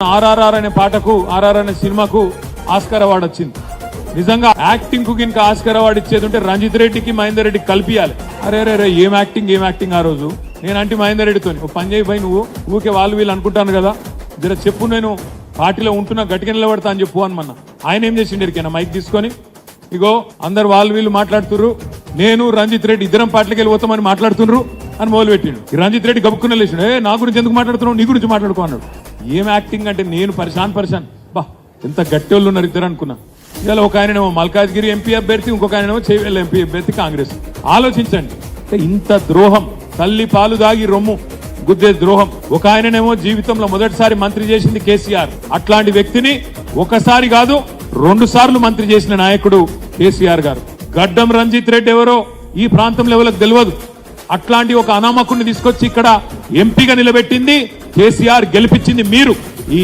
ఆర్ఆర్ఆర్ అనే పాటకు ఆర్ఆర్ అనే సినిమాకు ఆస్కార్ అవార్డు వచ్చింది. నిజంగా యాక్టింగ్ కు గినక ఆస్కార్ అవార్డు ఇచ్చేది ఉంటే రంజిత్ రెడ్డికి మహేందర్ రెడ్డికి కలిపియాలి. అరే రే ఏం యాక్టింగ్ ఆ రోజు నేను అంటే మహేందర్ రెడ్డితో పని చేయి పోయి నువ్వు ఊకే వాళ్ళు వీళ్ళు అనుకుంటాను కదా జర చెప్పు, నేను పార్టీలో ఉంటున్నా గట్టిగా నిలబడతా అని చెప్పు అనమన్నా. ఆయన ఏం చేసిండు ఎరికైనా మైక్ తీసుకొని ఇగో అందరు వాళ్ళు వీళ్ళు మాట్లాడుతుర్రు, నేను రంజిత్ రెడ్డి ఇద్దరం పార్టీకి వెళ్ళిపోతామని మాట్లాడుతున్నారు అని మొదలు పెట్టిండు. రంజిత్ రెడ్డి గబుక్కున లేచిండు, నా గురించి ఎందుకు మాట్లాడుతున్నావు, నీ గురించి మాట్లాడుకో అన్నాడు. ఏం యాక్టింగ్ అంటే నేను పరిశాన్ బా ఎంత గట్టి వాళ్ళు ఉన్నారు ఇద్దరు అనుకున్నా. ఇవాళ ఒక ఆయనేమో మల్కాజ్గిరి ఎంపీ అభ్యర్థి, ఇంకొక ఆయనేమో చేవెళ్ళ ఎంపీ అభ్యర్థి కాంగ్రెస్. ఆలోచించండి, ఇంత ద్రోహం, తల్లి పాలు దాగి రొమ్ము గుద్దే ద్రోహం. ఒక ఆయననేమో జీవితంలో మొదటిసారి మంత్రి చేసింది కేసీఆర్. అట్లాంటి వ్యక్తిని ఒకసారి కాదు 2 సార్లు మంత్రి చేసిన నాయకుడు కేసీఆర్ గారు. గడ్డం రంజిత్ రెడ్డి ఎవరో ఈ ప్రాంతంలో ఎవరికి తెలియదు. అట్లాంటి ఒక అనామకుడిని తీసుకొచ్చి ఇక్కడ ఎంపీగా నిలబెట్టింది కేసీఆర్, గెలిపించింది మీరు. ఈ